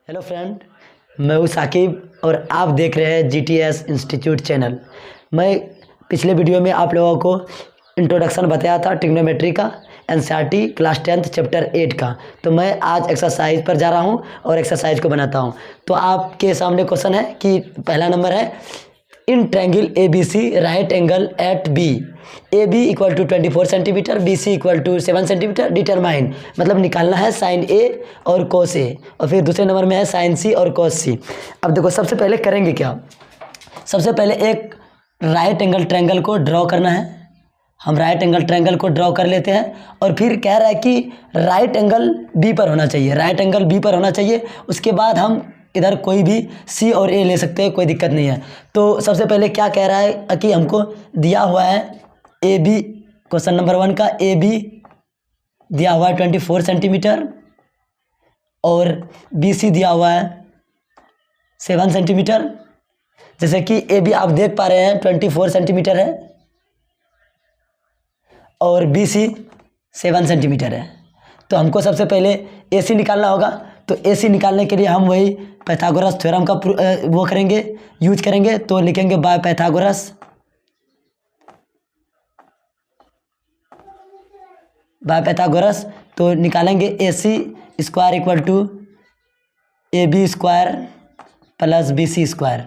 Hello friend, मैं हूँ साकिब और आप देख रहे हैं GTS इंस्टीट्यूट चैनल। मैं पिछले वीडियो में आप लोगों को इंट्रोडक्शन बताया था ट्रिग्नोमेट्री का, NCERT क्लास 10th चैप्टर 8 का। तो मैं आज एक्सरसाइज पर जा रहा हूँ और एक्सरसाइज को बनाता हूँ। तो आपके सामने क्वेश्चन है कि पहला नंबर है, in triangle ABC right angle at B, AB equal to 24 centimetre, BC equal to 7 centimetre, determine मतलब निकालना है साइन A और कोस A, और फिर दूसरे नंबर में है साइन C और कोस C। अब देखो, सबसे पहले करेंगे क्या, सबसे पहले एक राइट एंगल ट्रायंगल को ड्रॉ करना है। हम राइट एंगल ट्रायंगल को ड्रॉ कर लेते हैं और फिर कह रहा है कि राइट एंगल B पर होना चाहिए, राइट एंगल B पर होना चाहिए। उसके बाद हम इधर कोई भी C और A ले सकते हैं, कोई दिक्कत नहीं है। तो सबसे पहले क्या कह रहा है कि हमको दिया हुआ है AB, क्वेश्चन नंबर 1 का AB दिया हुआ है 24 सेंटीमीटर और BC दिया हुआ है 7 सेंटीमीटर। जैसे कि AB आप देख पा रहे हैं 24 सेंटीमीटर है और BC 7 सेंटीमीटर है। तो हमको सबसे पहले AC निकालना होगा। तो AC निकालने के लिए हम वही पाइथागोरस थ्योरम का वो करेंगे, यूज करेंगे। तो लिखेंगे बाय पाइथागोरस। तो निकालेंगे AC square equal to AB square plus BC square.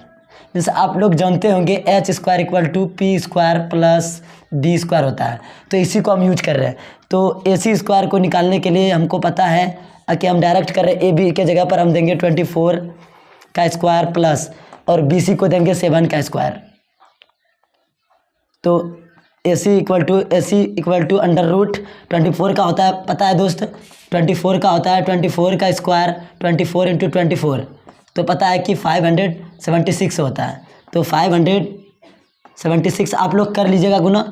जैसे आप लोग जानते होंगे H square equal to P square plus B square होता है, तो इसी को हम यूज कर रहे हैं। तो AC स्क्वायर को निकालने के लिए हमको पता है कि हम डायरेक्ट कर रहे हैं, AB के जगह पर हम देंगे 24 का स्क्वायर प्लस और BC को देंगे 7 का स्क्वायर। तो AC equal to under root 24 का होता है, पता है दोस्त, 24 का होता है 24 का स्क्वायर 24 इंटू 24, तो पता है कि 576 होता है। तो 576 आप लोग कर लीजिएगा गुना,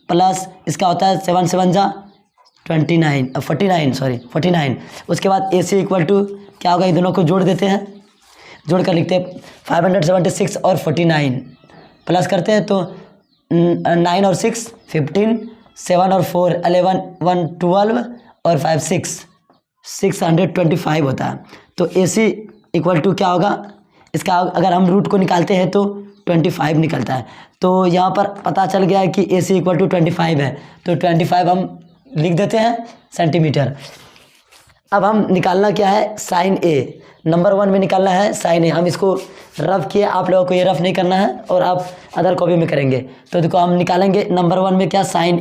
प्लस इसका होता है 7 7 जा 49। उसके बाद AC इक्वल टू क्या होगा, इन दोनों को जोड़ देते हैं, जोड़ कर लिखते हैं 576 और 49 प्लस करते हैं। तो 9 और 6 15, 7 और 4 11, 1 12 और 5 625 होता है। तो AC इक्वल टू क्या होगा, इसका अगर हम रूट को निकालते हैं तो 25 निकलता है। तो यहाँ पर पता चल गया है कि AC इक्वल टू 25 है, तो 25 हम लिख देते हैं सेंटीमीटर। अब हम निकालना क्या है, साइन A, नंबर 1 में निकालना है साइन A। हम इसको रफ किए, आप लोगों को ये रफ नहीं करना है और आप अदर कॉपी में करेंगे। तो देखो, हम निकालेंगे नंबर 1 में क्या, साइन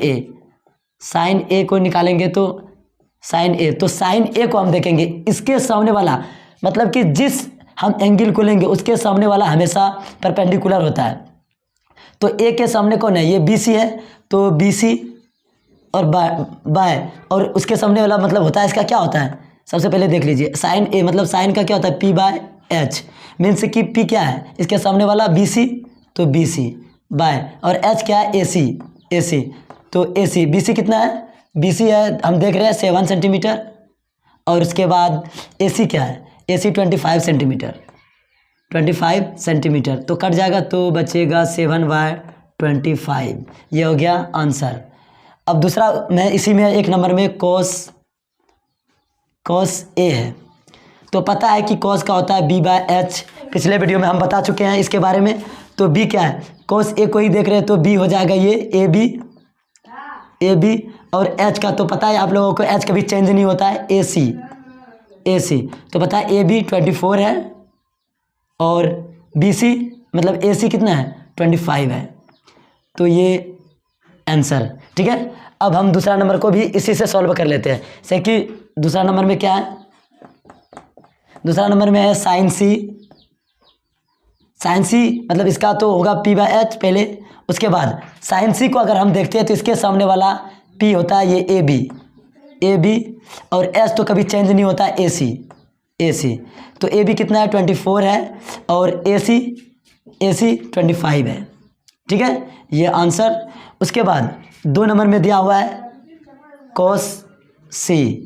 A को निकालेंगे। तो साइन A, तो साइन A को हम देखेंगे इसके सामने वाला, मतलब कि जिस हम एंगल को लेंगे उसके सामने वाला हमेशा परपेंडिकुलर होता है। तो A के सामने कौन है, ये BC है, तो BC और बाय और उसके सामने वाला मतलब होता है, इसका क्या होता है, सबसे पहले देख लीजिए। साइन A मतलब साइन का क्या होता है, P/H, मीन्स कि P क्या है, इसके सामने वाला BC, तो BC बाय, और H क्या है, AC, तो AC BC कितना है, BC है हम देख रहे हैं 7 सेंटीमीटर, और उसके बाद AC क्या है, AC 25 सेंटीमीटर। तो कट जाएगा तो बचेगा 7/25, ये हो गया आंसर। अब दूसरा मैं इसी में एक नंबर में cos A है, तो पता है कि cos का होता है B/H, पिछले वीडियो में हम बता चुके हैं इसके बारे में। तो B क्या है, cos A को ही देख रहे हैं, तो B हो जाएगा ये AB, और H का तो पता है आप लोगों को, H कभी चेंज नहीं होता है, AC, तो पता है AB 24 है और BC मतलब AC कितना है, 25 है। तो ये आंसर, ठीक है। अब हम दूसरा नंबर को भी इसी से सॉल्व कर लेते हैं। जैसे कि दूसरा नंबर में क्या है, दूसरा नंबर में है साइन C मतलब इसका तो होगा P/H पहले, उसके बाद साइन C को अगर हम देखते हैं तो इसके सामने वाला P होता है ये AB, और H तो कभी चेंज नहीं होता है, AC, तो AB कितना है, 24 है, और AC 25 है, ठीक है, ये आंसर। उसके बाद 2 नंबर में दिया हुआ है cos C,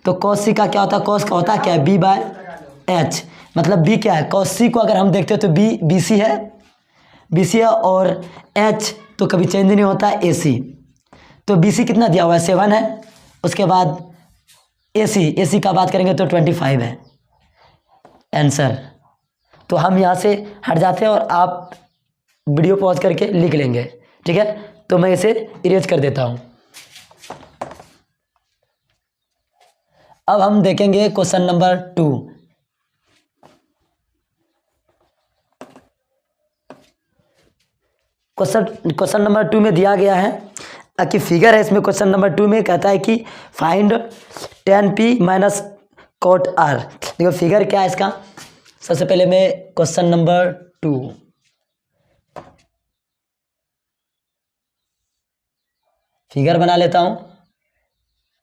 तो cos C का क्या होता है, cos का होता है क्या है, B/H, मतलब B क्या है, cos C को अगर हम देखते हैं तो BC है, और H तो कभी चेंज नहीं होता है, AC, तो BC कितना दिया हुआ है, 7 है। उसके बाद AC का बात करेंगे तो 25 है। आंसर। तो हम यहाँ से हट जाते हैं और आप वीडियो पॉज करके लिख लेंगे, ठीक है। तो मैं इसे इरेज कर देता हूँ। अब हम देखेंगे क्वेश्चन नंबर 2। क्वेश्चन नंबर 2 में दिया गया है कि फिगर है, इसमें क्वेश्चन नंबर 2 में कहता है कि find tan p minus cot r। देखो फिगर क्या है इसका। सबसे पहले मैं क्वेश्चन नंबर 2 फिगर बना लेता हूँ।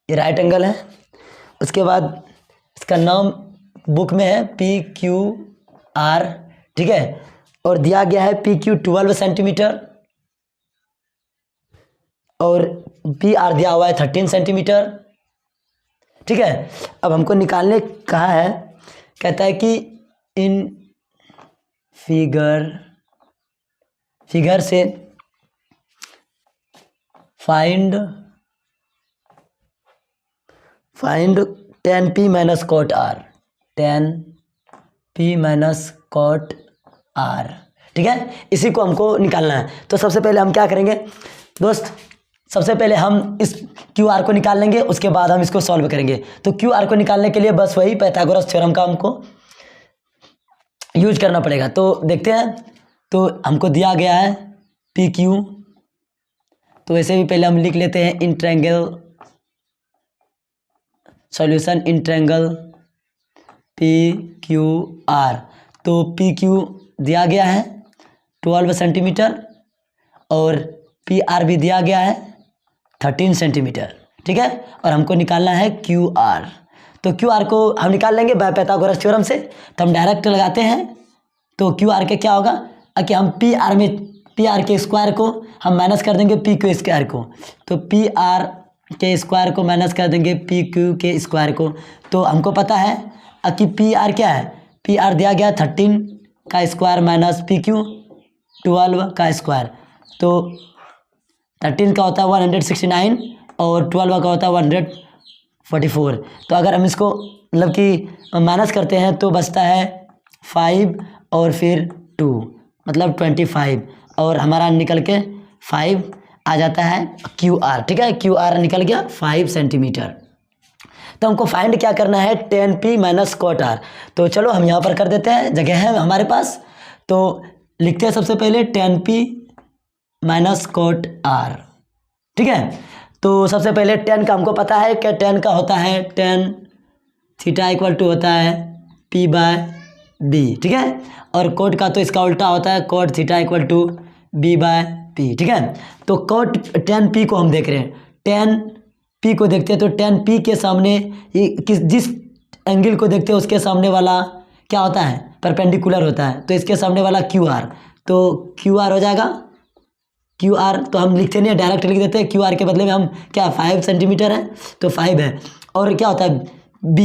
ये राइट एंगल है। उसके बाद इसका नाम बुक में है PQR, ठीक है। और दिया गया है PQ 12 सेंटीमीटर और PR दिया हुआ है 13 सेंटीमीटर, ठीक है। अब हमको निकालने कहा है, कहता है कि इन फिगर से find tan p minus cot r, tan p minus cot r, ठीक है। इसी को हमको निकालना है। तो सबसे पहले हम क्या करेंगे दोस्त, सबसे पहले हम इस QR को निकाल लेंगे, उसके बाद हम इसको सॉल्व करेंगे। तो QR को निकालने के लिए बस वही पाइथागोरस थ्योरम का हमको यूज करना पड़ेगा। तो देखते हैं। तो हमको दिया गया है PQ, तो वैसे भी पहले हम लिख लेते हैं in triangle solution in triangle PQR। तो PQ दिया गया है 12 सेंटीमीटर और PR भी दिया गया है 13 सेंटीमीटर, ठीक है। और हमको निकालना है QR। तो QR को हम निकाल लेंगे बाय पाइथागोरस थ्योरम से। तो हम डायरेक्ट लगाते हैं। तो QR के क्या होगा कि हम PR के स्क्वायर को हम माइनस कर देंगे PQ स्क्वायर को। तो PR के स्क्वायर को माइनस कर देंगे PQ के स्क्वायर को। तो हमको पता है कि PR क्या है, PR दिया गया 13 का स्क्वायर माइनस PQ 12 का स्क्वायर। तो 13 का होता है 169 और 12 का होता है 144। तो अगर हम इसको मतलब कि माइनस करते हैं तो बचता है 5 और फिर 2 मतलब 25 और हमारा निकल के 5 आ जाता है QR, ठीक है। QR निकल गया 5 सेंटीमीटर। तो हमको फाइंड क्या करना है tan p minus cot r। तो चलो हम यहाँ पर कर देते हैं, जगह है हमारे पास। तो लिखते हैं सबसे पहले tan p minus cot r, ठीक है। तो सबसे पहले tan का हमको पता है कि tan का होता है tan थीटा इक्वल टू होता है p बाय b, ठीक है। और cot का तो इसका उल्टा होता है cot theta equal to b by p, ठीक है। तो cot tan p को हम देख रहे हैं, tan p को देखते हैं। तो tan p के सामने जिस एंगल को देखते हैं उसके सामने वाला क्या होता है, परपेंडिकुलर होता है। तो इसके सामने वाला QR, तो QR हो जाएगा QR। तो हम लिखते नहीं, डायरेक्ट लिख देते हैं। QR के बदले में हम क्या 5 सेंटीमीटर है तो 5 है। और क्या होता है B,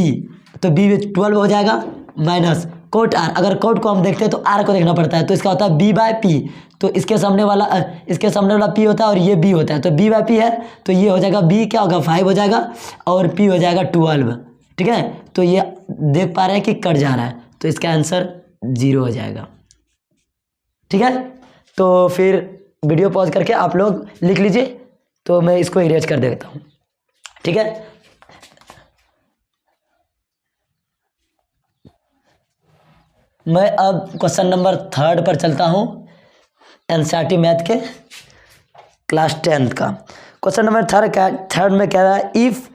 तो B 12 हो जाएगा माइनस cot r। अगर cot को हम देखते हैं तो R को देखना पड़ता है। तो इसका होता है B बाय P। तो इसके सामने वाला P होता है और ये B होता है। तो B बाय P है तो ये हो जाएगा B क्या होगा 5 हो जाएगा और P हो जाएगा 12, ठीक है। तो ये देख पा रहे हैं कि कट जा रहा है, तो इसका आंसर 0 हो जाएगा, ठीक है। तो फिर वीडियो पॉज करके आप लोग लिख लीजिए। तो मैं इसको इरेज कर देता हूँ, ठीक है। मैं अब क्वेश्चन नंबर 3 पर चलता हूँ, NCERT मैथ के क्लास 10 का। क्वेश्चन नंबर 3 में कह रहा है इफ,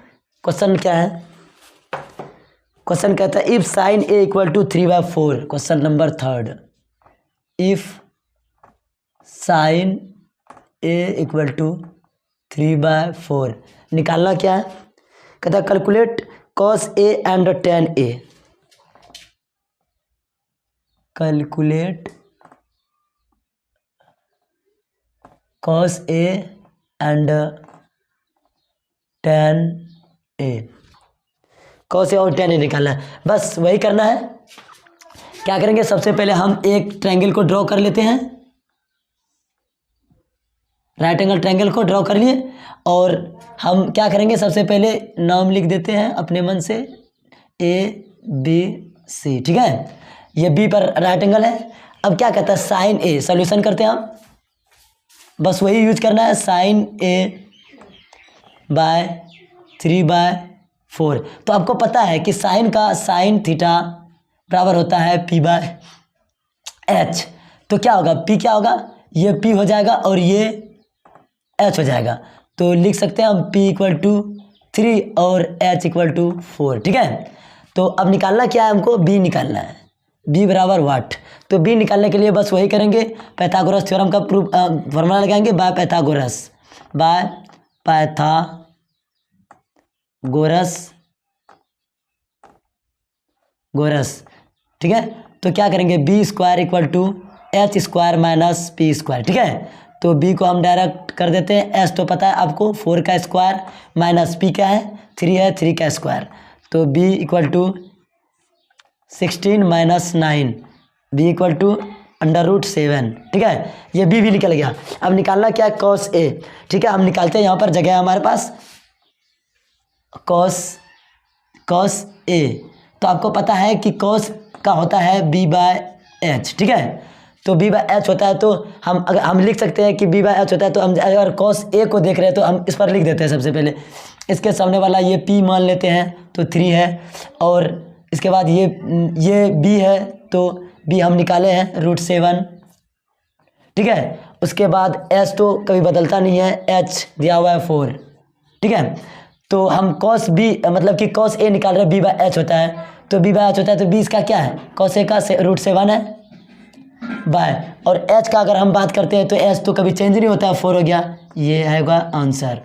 क्वेश्चन क्या है, क्वेश्चन कहता है if sin a equal to 3/4। Question number 3, if sin a equal to 3/4 निकालना क्या है। कहता है calculate cos a and tan a। Calculate cos a and tan a। cos a और tan a निकालना है, बस वही करना है। क्या करेंगे, सबसे पहले हम एक ट्रायंगल को ड्रॉ कर लेते हैं। राइट एंगल ट्रायंगल को ड्रॉ कर लिए और हम क्या करेंगे, सबसे पहले नाम लिख देते हैं अपने मन से A B सी, ठीक है। ये बी पर राइट एंगल है। अब क्या कहता है साइन ए, सोल्यूशन करते हैं हम, बस वही यूज करना है, साइन ए बाय 3/4। तो आपको पता है कि साइन का साइन थीटा बराबर होता है पी बाय एच। तो क्या होगा, पी क्या होगा, ये पी हो जाएगा और ये एच हो जाएगा। तो लिख सकते हैं हम पी इक्वल टू 3 और एच इक्वल टू 4, ठीक है। तो अब निकालना क्या है हमको, बी निकालना है, बी बराबर वाट। तो बी निकालने के लिए बस वही करेंगे, पाइथागोरस थ्योरम का प्रूफ फॉर्मूला लगाएंगे, बाय पाइथागोरस, ठीक है। तो क्या करेंगे, B square equal to H square minus P square, ठीक है। तो बी को हम डायरेक्ट कर देते हैं, एच तो पता है आपको 4 का स्क्वायर माइनस पी क्या है 3 है, 3 का स्क्वायर। तो B equal to 16 minus 9, B equal to √7, ठीक है। ये बी भी निकल गया। अब निकालना क्या है, कॉस ए, ठीक है। हम निकालते हैं, यहाँ पर जगह है हमारे पास, कॉस ए। तो आपको पता है कि कॉस का होता है बी बाय एच, ठीक है। तो बी बाय एच होता है, तो हम लिख सकते हैं कि बी बाय एच होता है। तो हम अगर कॉस ए को देख रहे हैं तो हम इस पर लिख देते हैं सबसे पहले, इसके सामने वाला ये पी मान लेते हैं, तो 3 है, और इसके बाद ये बी है, तो बी हम निकाले हैं √7, ठीक है। उसके बाद एच तो कभी बदलता नहीं है, एच दिया हुआ है 4, ठीक है। तो हम कॉस बी मतलब कि कॉस ए निकाल रहे हैं, बी बाय एच होता है, तो बी बाय एच होता है, तो बी इसका क्या है, कॉस ए का √7 है बाय, और एच का अगर हम बात करते हैं तो एच तो कभी चेंज नहीं होता है, 4 हो गया, ये आएगा आंसर,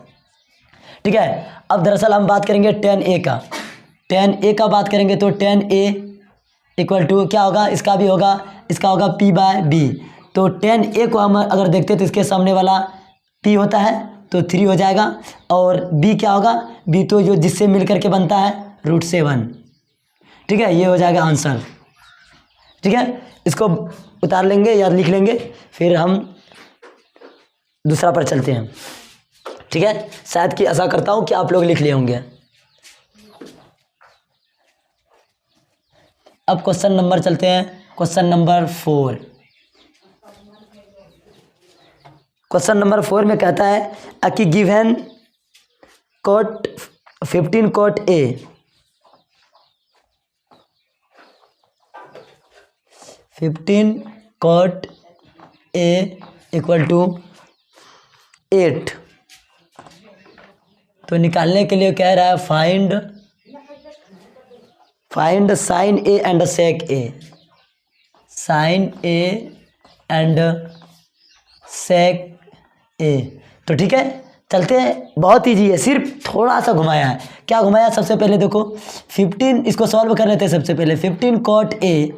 ठीक है। अब दरअसल हम बात करेंगे tan a का, tan a का बात करेंगे तो tan a इक्वल टू क्या होगा, इसका भी होगा, इसका होगा p बाय बी। तो tan a को हम अगर देखते हैं तो इसके सामने वाला p होता है, तो 3 हो जाएगा, और b क्या होगा, b तो जो जिससे मिल करके बनता है √7, ठीक है। ये हो जाएगा आंसर, ठीक है। इसको उतार लेंगे या लिख लेंगे, फिर हम दूसरा पर चलते हैं, ठीक है। शायद कि आशा करता हूँ कि आप लोग लिख लिए होंगे। अब क्वेश्चन नंबर चलते हैं, क्वेश्चन नंबर 4। क्वेश्चन नंबर 4 में कहता है कि given cot 15 cot A, 15 cot A equal to 8। तो निकालने के लिए कह रहा है find sine A and sec A, sine A and sec A. तो ठीक है, चलते हैं, बहुत ईजी है, सिर्फ थोड़ा सा घुमाया है। क्या घुमाया, सबसे पहले देखो 15, इसको सॉल्व कर लेते हैं। सबसे पहले 15 cot A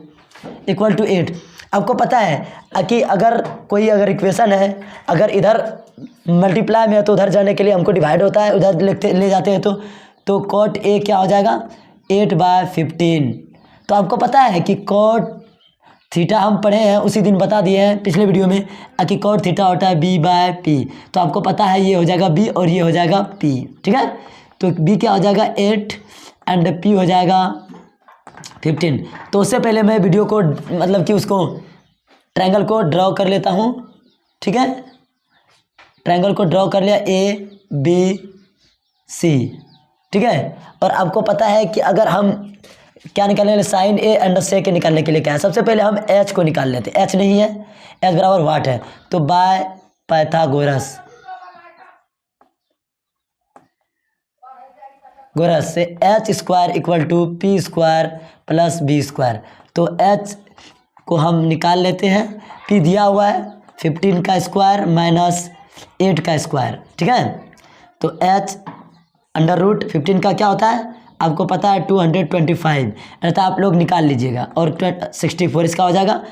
इक्वल टू 8। आपको पता है कि अगर इक्वेशन है, अगर इधर मल्टीप्लाई में है तो उधर जाने के लिए हमको डिवाइड होता है, उधर ले जाते हैं तो cot A क्या हो जाएगा 8/15। तो आपको पता है कि cot थीटा हम पढ़े हैं, उसी दिन बता दिए हैं पिछले वीडियो में कि cot थीटा होता है B/P। तो आपको पता है ये हो जाएगा B और ये हो जाएगा P, ठीक है। तो B क्या हो जाएगा 8 एंड P हो जाएगा 15। तो उससे पहले मैं वीडियो को मतलब कि उसको ट्रायंगल को ड्रॉ कर लेता हूँ, ठीक है। ट्रायंगल को ड्रॉ कर लिया ABC, ठीक है। और आपको पता है कि अगर हम क्या निकालने वाले, साइन ए एंड सेक के निकालने के लिए क्या है, सबसे पहले हम एच को निकाल लेते हैं। एच नहीं है, एच बराबर वाट है, तो बाय पाइथागोरस से H square equal to P square plus B square. तो एच को हम निकाल लेते हैं, पी दिया हुआ है 15 का स्क्वायर माइनस 8 का स्क्वायर, ठीक है। तो एच √15 का क्या होता है, आपको पता है 225, अर्थात आप लोग निकाल लीजिएगा, और 64 इसका हो जाएगा।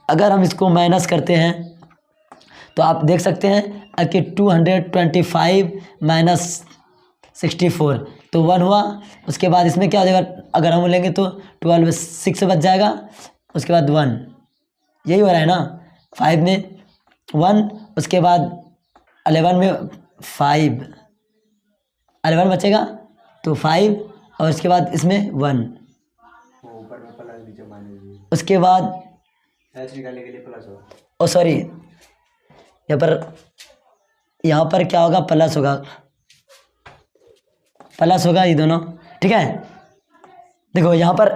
अगर हम इसको माइनस करते हैं तो आप देख सकते हैं कि 225 माइनस 64 तो 1 हुआ। उसके बाद इसमें क्या हो जाएगा, अगर हम लेंगे तो 12 में 6 बच जाएगा, उसके बाद 1, यही हो रहा है ना, 5 में 1, उसके बाद 11 में 5, 11 बचेगा तो 5, और इसके बाद इसमें 1, उसके बाद एच निकालने के लिए प्लस होगा। ओ सॉरी, यहाँ पर क्या होगा, प्लस होगा ये दोनों, ठीक है। देखो यहाँ पर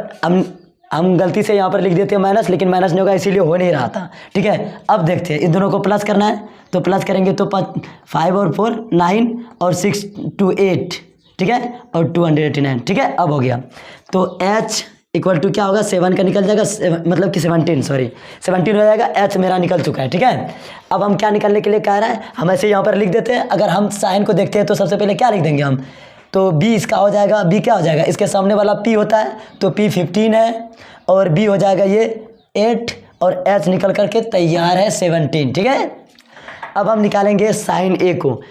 हम गलती से यहाँ पर लिख देते हैं माइनस, लेकिन माइनस नहीं होगा इसीलिए हो नहीं रहा था, ठीक है। अब देखते हैं इन दोनों को प्लस करना है, तो प्लस करेंगे तो 5 और 4 9 और 6 2 8, ठीक है, और 289, ठीक है। अब हो गया, तो h इक्वल टू क्या होगा, 7 का निकल जाएगा, मतलब कि 17 हो जाएगा, h मेरा निकल चुका है, ठीक है। अब हम क्या निकालने के लिए कह रहे हैं, हम ऐसे यहाँ पर लिख देते हैं। अगर हम साइन को देखते हैं तो सबसे पहले क्या लिख देंगे हम, तो b इसका हो जाएगा, b क्या हो जाएगा, इसके सामने वाला p होता है, तो p 15 है, और b हो जाएगा ये 8, और h निकल करके तैयार है 17, ठीक है। अब हम निकालेंगे साइन a को,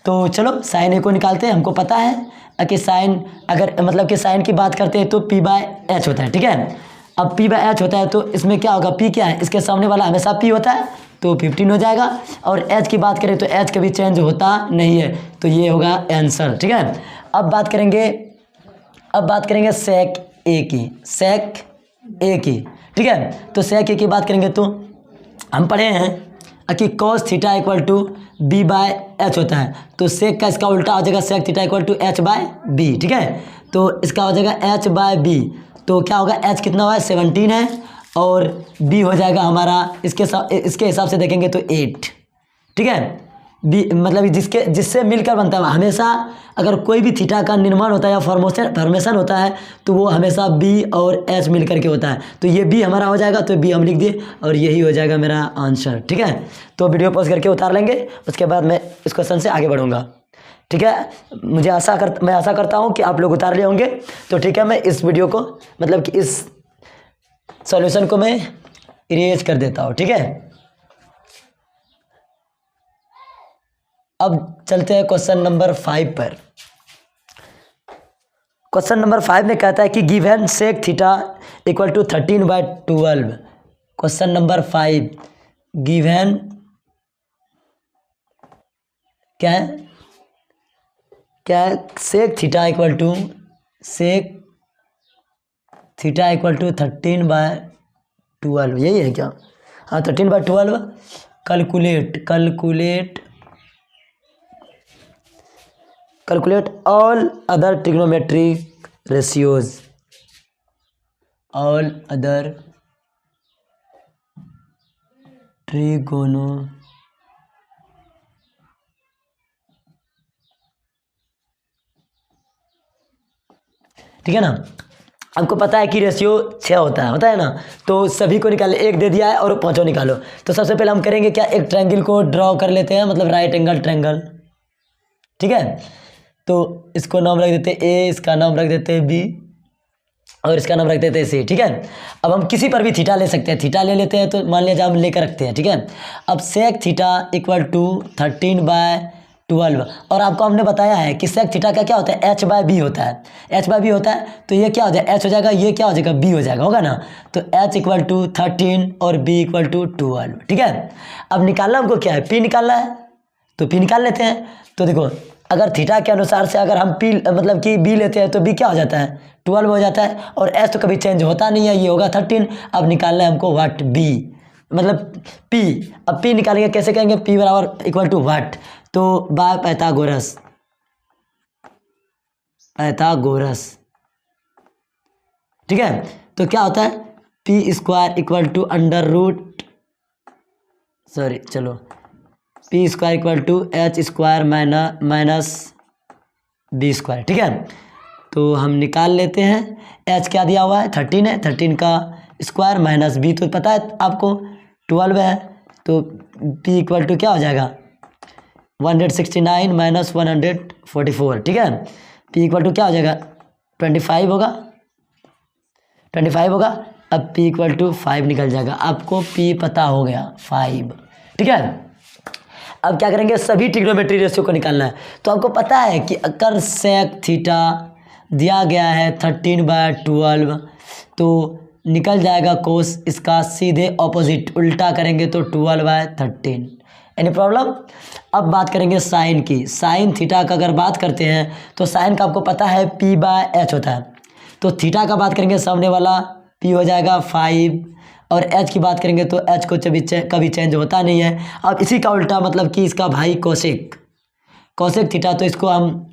तो चलो साइन a को निकालते हैं। हमको पता है कि साइन, अगर मतलब कि साइन की बात करते हैं तो p/h होता है, ठीक है। अब p/h होता है तो इसमें क्या होगा, p क्या है, इसके सामने वाला हमेशा p होता है, तो 15 हो जाएगा। और h की बात करें तो h कभी चेंज होता नहीं है, तो ये होगा आंसर, ठीक है। अब बात करेंगे सेक ए की, ठीक है। तो सेक ए की बात करेंगे तो हम पढ़े हैं कि cos theta equal to b/h होता है, तो सेक का इसका उल्टा हो जाएगा सेक थीटा इक्वल टू h/b, ठीक है। तो इसका हो जाएगा h/b, तो क्या होगा, h कितना हुआ है 17 है, और b हो जाएगा हमारा इसके हिसाब से देखेंगे तो 8, ठीक है। बी मतलब जिससे मिलकर बनता है, हमेशा अगर कोई भी थीटा का निर्माण होता है या फॉर्मेशन होता है तो वो हमेशा बी और एच मिलकर के होता है। तो ये बी हमारा हो जाएगा, तो बी हम लिख दिए, और यही हो जाएगा मेरा आंसर, ठीक है। तो वीडियो पॉज करके उतार लेंगे, उसके बाद मैं इस क्वेश्चन से आगे बढ़ूँगा, ठीक है। मैं आशा करता हूँ कि आप लोग उतार लिए होंगे। तो ठीक है, मैं इस वीडियो को मतलब कि इस सॉल्यूशन को मैं इरेज कर देता हूँ, ठीक है। अब चलते हैं क्वेश्चन नंबर 5 पर। क्वेश्चन नंबर 5 में कहता है कि given sec theta equal to 13/12। Question number 5 given क्या है सेक थीटा इक्वल टू 13/12, यही है क्या, हाँ 13/12। Calculate all other trigonometric ratios, ठीक है ना। आपको पता है कि रेशियो 6 होता है ना, तो सभी को निकाल, एक दे दिया है और पांचों निकालो। तो सबसे पहले हम करेंगे क्या, एक ट्रायंगल को ड्रॉ कर लेते हैं, मतलब राइट एंगल ट्रायंगल, ठीक है। तो इसको नाम रख देते हैं ए, इसका नाम रख देते हैं बी, और इसका नाम रख देते हैं सी, ठीक है। अब हम किसी पर भी थीटा ले सकते हैं, थीटा ले लेते हैं, तो मान लिया हम लेकर रखते हैं, ठीक है। अब सेक थीटा इक्वल टू 13/12, और आपको हमने बताया है कि सेक थीटा का क्या होता है, h/b होता है, तो ये क्या हो जाएगा, h हो जाएगा, ये क्या हो जाएगा, b हो जाएगा, होगा ना। तो h इक्वल टू 13 और b इक्वल टू 12, ठीक है। अब निकालना हमको क्या है, p निकालना है, तो p निकाल लेते हैं। तो देखो, अगर थीटा के अनुसार से अगर हम p मतलब कि b लेते हैं तो b क्या हो जाता है, 12 हो जाता है, और h तो कभी चेंज होता नहीं है, ये होगा 13। अब निकालना है हमको व्हाट, b मतलब p। अब p निकालेंगे, कैसे करेंगे, p बराबर इक्वल टू व्हाट, तो बाय पाइथागोरस, ठीक है। तो क्या होता है, p² equal to p² equal to h² minus b², ठीक है। तो हम निकाल लेते हैं, h क्या दिया हुआ है 13 है, 13 का स्क्वायर माइनस b तो पता है आपको 12 है, तो p इक्वल टू क्या हो जाएगा 169 माइनस 144, ठीक है। p इक्वल टू क्या हो जाएगा 25 होगा। अब p इक्वल टू 5 निकल जाएगा, आपको p पता हो गया 5, ठीक है। अब क्या करेंगे, सभी ट्रिग्नोमेट्री रेशियो को निकालना है। तो आपको पता है कि अगर सेक थीटा दिया गया है 13/12, तो निकल जाएगा कोस इसका सीधे ऑपोजिट, उल्टा करेंगे तो 12/13। Any problem. अब बात करेंगे साइन की, साइन थीटा का अगर बात करते हैं तो साइन का आपको पता है p/h होता है। तो थीटा का बात करेंगे, सामने वाला p हो जाएगा 5, और एच की बात करेंगे तो एच को कभी चेंज होता नहीं है। अब इसी का उल्टा मतलब कि इसका भाई कोसेक थीटा, तो इसको हम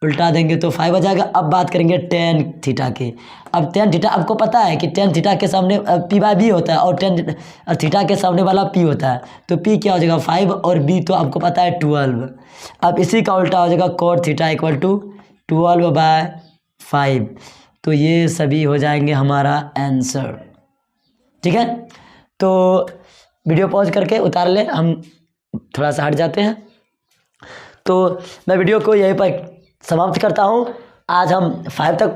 उल्टा देंगे तो 5 आ जाएगा। अब बात करेंगे टेन थीटा की। अब टेन थीटा आपको पता है कि टेन थीटा के सामने पी बाय बी होता है और टेन थीटा के सामने वाला पी होता है, तो पी क्या हो जाएगा 5 और बी तो आपको पता है 12। अब इसी का उल्टा हो जाएगा कॉट थीटा इक्वल टू 12/5, तो ये सभी हो जाएंगे हमारा आंसर। ठीक है, तो वीडियो पॉज करके उतार ले, हम थोड़ा सा हट जाते हैं। तो मैं वीडियो को यहीं पर समाप्त करता हूँ। आज हम 5 तक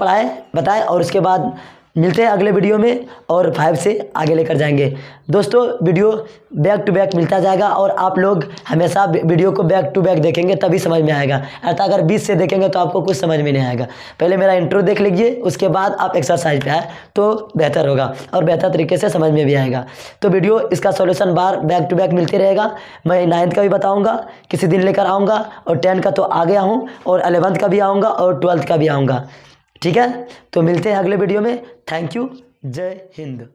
बताएं और उसके बाद मिलते हैं अगले वीडियो में और 5 से आगे लेकर जाएंगे। दोस्तों वीडियो बैक टू बैक मिलता जाएगा और आप लोग हमेशा वीडियो को बैक टू बैक देखेंगे तभी समझ में आएगा, अगर बीच से देखेंगे तो आपको कुछ समझ में नहीं आएगा। पहले मेरा इंट्रो देख लीजिए, उसके बाद आप एक्सरसाइज पे आए तो बेहतर होगा और बेहतर तरीके से समझ में भी आएगा। तो वीडियो इसका सॉल्यूशन बार बैक टू बैक मिलते रहेगा। मैं 9th का भी बताऊँगा, किसी दिन लेकर आऊँगा, और 10 का तो आ गया हूँ और 11th का भी आऊँगा और 12th का भी आऊँगा। ठीक है, तो मिलते हैं अगले वीडियो में। थैंक यू, जय हिंद।